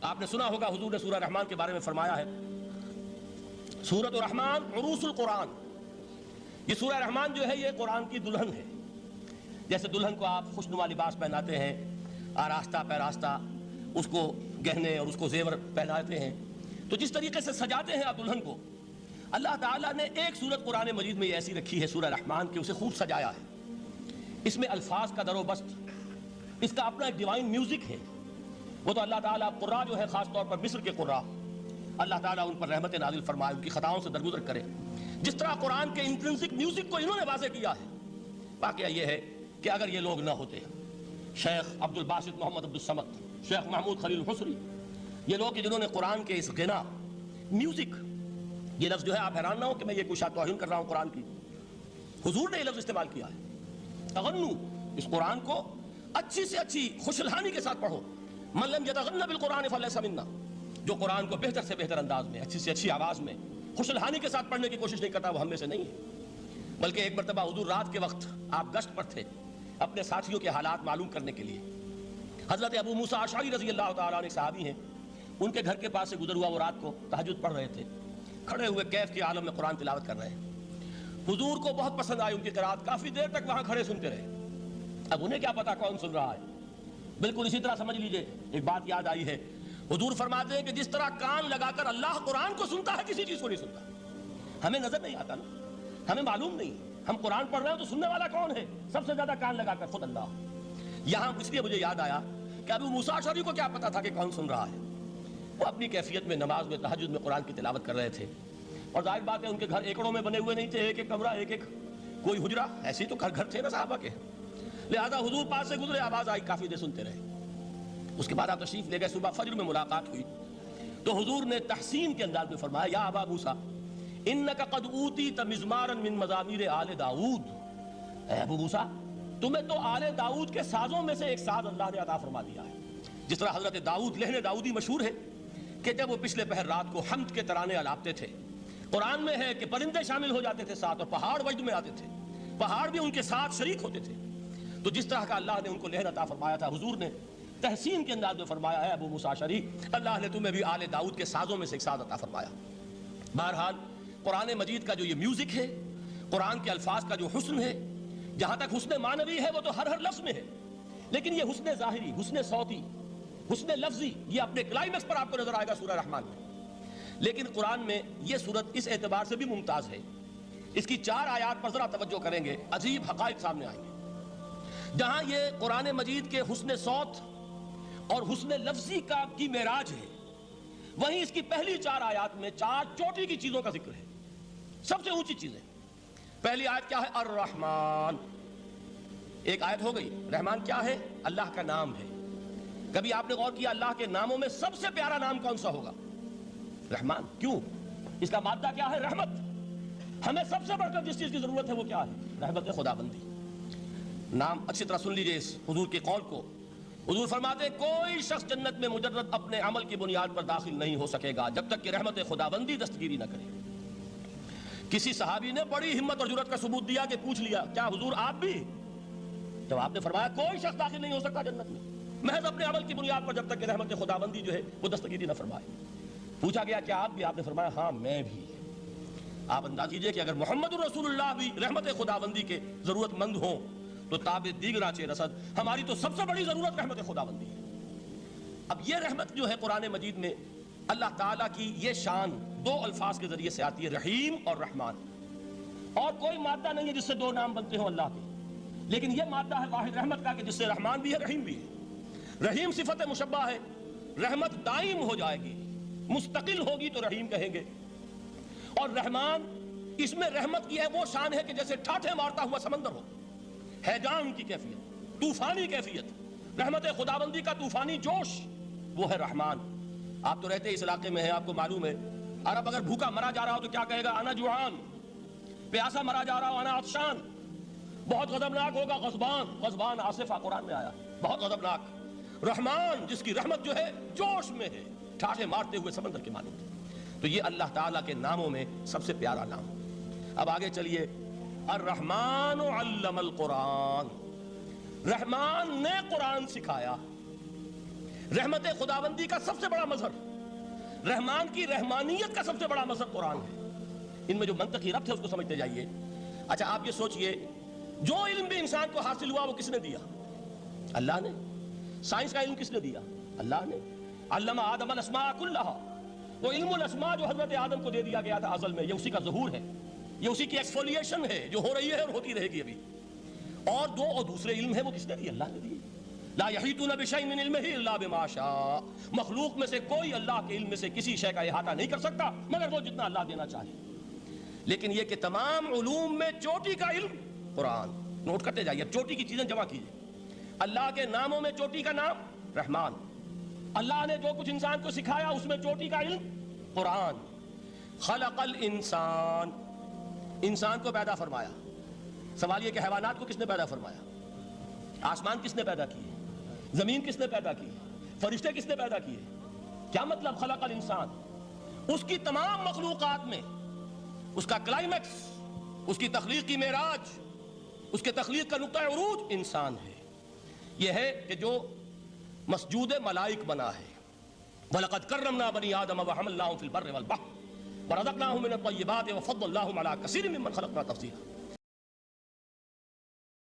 آپ نے سنا ہوگا حضور نے سورہ رحمان کے بارے میں فرمایا ہے، سورۃ الرحمان عروس القرآن، یہ سورہ رحمان جو ہے یہ قرآن کی دلہن ہے۔ جیسے دلہن کو آپ خوشنما لباس پہناتے ہیں، آراستہ پیراستہ اس کو گہنے اور اس کو زیور پہناتے ہیں، تو جس طریقے سے سجاتے ہیں آپ دلہن کو، اللہ تعالیٰ نے ایک سورت قرآن مجید میں یہ ایسی رکھی ہے سورہ رحمان کہ اسے خوب سجایا ہے۔ اس میں الفاظ کا در و بست، اس کا اپنا ایک ڈیوائن میوزک ہے۔ وہ تو اللہ تعالیٰ قراء جو ہے خاص طور پر مصر کے قراء، اللہ تعالیٰ ان پر رحمت نازل فرمائے، ان کی خطاؤں سے درگزر کرے۔ جس طرح قرآن کے انٹرنسک میوزک کو انہوں نے واضح کیا ہے، واقعہ یہ ہے کہ اگر یہ لوگ نہ ہوتے، شیخ عبد الباسط محمد عبد الصمد، شیخ محمود خلیل الحصری، یہ لوگ جنہوں نے قرآن کے اس غنا میوزک، یہ لفظ جو ہے آپ حیران نہ ہو کہ میں یہ کوئی شاید توہین کر رہا ہوں قرآن کی، حضور نے یہ لفظ استعمال کیا ہے، تغنو، اس قرآن کو اچھی سے اچھی خوش الحانی کے ساتھ پڑھو۔ من لم یتغن بالقرآن فلیس منا، جو قرآن کو بہتر سے بہتر انداز میں، اچھی سے اچھی آواز میں، خوش الحانی کے ساتھ پڑھنے کی کوشش نہیں کرتا، وہ ہم میں سے نہیں ہے۔ بلکہ ایک مرتبہ حضور رات کے وقت آپ گشت پر تھے اپنے ساتھیوں کے حالات معلوم کرنے کے لیے۔ حضرت ابو موسیٰ اشعری رضی اللہ تعالیٰ عنہ صحابی ہیں، ان کے گھر کے پاس سے گزر ہوا، وہ رات کو تہجد پڑھ رہے تھے، کھڑے ہوئے کیف کے عالم میں قرآن تلاوت کر رہے ہیں۔ حضور کو بہت پسند آئی ان کی قرات، کافی دیر تک وہاں کھڑے سنتے رہے۔ اب انہیں کیا پتا کون سن رہا ہے، بالکل اسی طرح سمجھ لیجئے ایک بات یاد آئی ہے، حضور فرماتے ہیں کہ جس طرح کان لگا کر اللہ قرآن کو سنتا ہے کسی چیز کو نہیں سنتا۔ ہمیں نظر نہیں آتا نا، ہمیں معلوم نہیں، ہم قرآن پڑھ رہے ہیں تو سننے والا کون ہے؟ سب سے زیادہ کان لگا کر خود اللہ۔ یہاں اس لیے مجھے یاد آیا کہ ابو موسیٰ اشعری کو کیا پتا تھا کہ کون سن رہا ہے؟ وہ اپنی کیفیت میں نماز میں تہجد میں قرآن کی تلاوت کر رہے تھے، اور ظاہر بات ہے ان کے گھر ایکڑوں میں بنے ہوئے نہیں تھے، ایک ایک کمرہ، ایک ایک کوئی حجرہ، ایسے تو گھر تھے نا صحابہ کے، لہذا حضور پاس سے گزرے، آواز آئی، کافی دیر سنتے رہے۔ اس کے بعد آپ تشریف لے گئے، صبح فجر میں ملاقات ہوئی تو حضور نے تحسین کے انداز میں فرمایا، یا ابا موسیٰ انک قد اوتیت مزمارا من مزامیر آل داؤد، اے ابو موسیٰ تمہیں تو آل داؤد کے سازوں میں سے ایک ساز اللہ نے عطا فرما دیا ہے۔ جس طرح حضرت داؤد، لہن داؤدی مشہور ہے کہ جب وہ پچھلے پہر رات کو حمد کے ترانے الاپتے تھے، قرآن میں ہے کہ پرندے شامل ہو جاتے تھے ساتھ، اور پہاڑ وجد میں آتے تھے، پہاڑ بھی ان کے ساتھ شریک ہوتے تھے۔ تو جس طرح کا اللہ نے ان کو لہن عطا فرمایا تھا، حضور نے تحسین کے انداز میں فرمایا ہے ابو موسیٰ اشعری، اللہ نے تمہیں بھی آل داؤد کے سازوں میں سے ایک ساز عطا فرمایا۔ بہرحال قرآن مجید کا جو یہ میوزک ہے، قرآن کے الفاظ کا جو حسن ہے، جہاں تک حسن معنوی ہے وہ تو ہر لفظ میں ہے، لیکن یہ حسن ظاہری، حسن صوتی، حسن لفظی، یہ اپنے کلائمیکس پر آپ کو نظر آئے گا سورہ رحمان میں۔ لیکن قرآن میں یہ صورت اس اعتبار سے بھی ممتاز ہے، اس کی 4 آیات پر ذرا توجہ کریں گے، عجیب حقائق سامنے آئیں گے۔ جہاں یہ قرآن مجید کے حسن صوت اور حسن لفظی کی معراج ہے، وہیں اس کی پہلی 4 آیات میں 4 چوٹی کی چیزوں کا ذکر ہے، سب سے اونچی چیزیں۔ پہلی آیت کیا ہے؟ الرحمن، ایک آیت ہو گئی۔ رحمان کیا ہے؟ اللہ کا نام ہے۔ کبھی آپ نے غور کیا اللہ کے ناموں میں سب سے پیارا نام کون سا ہوگا؟ رحمان۔ کیوں؟ اس کا مادہ کیا ہے؟ رحمت۔ ہمیں سب سے بڑھ کر جس چیز کی ضرورت ہے وہ کیا ہے؟ رحمت خداوندی۔ نام اچھی طرح سن لیجئے اس حضور کے قول کو۔ حضور فرماتے ہیں کوئی شخص جنت میں مجرد اپنے عمل کی بنیاد پر داخل نہیں ہو سکے گا جب تک کہ رحمت خداوندی دستگیری نہ کرے۔ کسی صحابی نے بڑی ہمت اور جرأت کا ثبوت دیا کہ پوچھ لیا، کیا حضور آپ بھی؟ جب آپ نے فرمایا کوئی شخص داخل نہیں ہو سکتا جنت میں محض اپنے عمل کی بنیاد پر جب تک کہ رحمت خداوندی جو ہے وہ دستگیری نہ فرمائے۔ پوچھا گیا کیا آپ بھی؟ آپ نے فرمایا ہاں میں بھی۔ آپ انداز کیجئے کہ اگر محمد الرسول اللہ بھی رحمت خداوندی کے ضرورت مند ہوں تو تابع دیگرہ چہ رسد، ہماری تو سب سے بڑی ضرورت رحمت خداوندی ہے۔ اب یہ رحمت جو ہے قرآن مجید میں اللہ تعالیٰ کی یہ شان 2 الفاظ کے ذریعے سے آتی ہے، رحیم اور رحمان، اور کوئی مادہ نہیں ہے جس سے 2 نام بنتے ہوں اللہ کے، لیکن یہ مادہ ہے واحد رحمت کا کہ جس سے رحمان بھی ہے رحیم بھی ہے۔ رحیم صفت مشبہ ہے، رحمت دائم ہو جائے گی، مستقل ہوگی تو رحیم کہیں گے، اور رحمان اس میں رحمت کی ہے وہ شان ہے کہ جیسے ٹھاٹھے مارتا ہوا سمندر ہو، ہیجان کی کیفیت، طوفانی کیفیت، رحمت خداوندی کا طوفانی جوش، وہ ہے رحمان۔ آپ تو رہتے اس علاقے میں ہیں، آپ کو معلوم ہے عرب اگر بھوکا مرا جا رہا ہو تو کیا کہے گا؟ انا جوعان۔ پیاسا مرا جا رہا ہو انا عطشان۔ بہت غضبناک ہوگا غضبان، غضبان آصفہ قرآن میں آیا، بہت غضبناک۔ رحمان جس کی رحمت جو ہے جوش میں ہے، ٹھاٹھے مارتے ہوئے سمندر کے مانند۔ تو یہ اللہ تعالیٰ کے ناموں میں سب سے پیارا نام۔ اب آگے چلیے، الرحمن علم القرآن، رحمان نے قرآن سکھایا۔ رحمت خداوندی کا سب سے بڑا مظہر، رحمان کی رحمانیت کا سب سے بڑا مظہر قرآن ہے۔ ان میں جو منطقی ربط ہے اس کو سمجھتے جائیے۔ اچھا آپ یہ سوچئے، جو علم بھی انسان کو حاصل ہوا وہ کس نے دیا؟ اللہ نے۔ سائنس کا علم کس نے دیا؟ اللہ نے۔ علم آدم الاسماء کلہا، وہ علم الاسماء جو حضرت آدم کو دے دیا گیا تھا ازل میں، یہ اسی کا ظہور ہے، یہ اسی کی ایکسفولیشن ہے جو ہو رہی ہے اور ہوتی رہے گی ابھی۔ اور دوسرے علم ہے وہ کس نے دیے؟ اللہ نے دیے۔ لا یحیطون بشیء من علمہ الا بما شاء، مخلوق میں سے کوئی اللہ کے علم میں سے کسی شے کا احاطہ نہیں کر سکتا مگر وہ جتنا اللہ دینا چاہے۔ لیکن یہ کہ تمام علوم میں چوٹی کا علم قرآن، نوٹ کرتے جائیے، چوٹی کی چیزیں جمع کیجئے۔ اللہ کے ناموں میں چوٹی کا نام رحمان، اللہ نے جو کچھ انسان کو سکھایا اس میں چوٹی کا علم قرآن۔ خلق الانسان، انسان کو پیدا فرمایا۔ سوال یہ کہ حیوانات کو کس نے پیدا فرمایا؟ آسمان کس نے پیدا کیے؟ زمین کس نے پیدا کی؟ فرشتے کس نے پیدا کیے؟ کیا مطلب خلق الانسان؟ اس کی تمام مخلوقات میں اس کا کلائمیکس، اس کی تخلیق کی معراج، اس کے تخلیق کا نقطہ عروج انسان ہے۔ یہ ہے کہ جو مسجود ملائک بنا ہے۔ وَلَقَدْ كَرَّمْنَا بَنِي آدَمَ وَحَمَلْنَاهُمْ فِي الْبَرِّ وَالْبَحْرِ وَرَزَقْنَاهُم مِّنَ الطَّيِّبَاتِ وَفَضَّلْنَاهُمْ عَلَىٰ كَثِيرٍ مِّمَّنْ خَلَقْنَا تَفْضِيلًا۔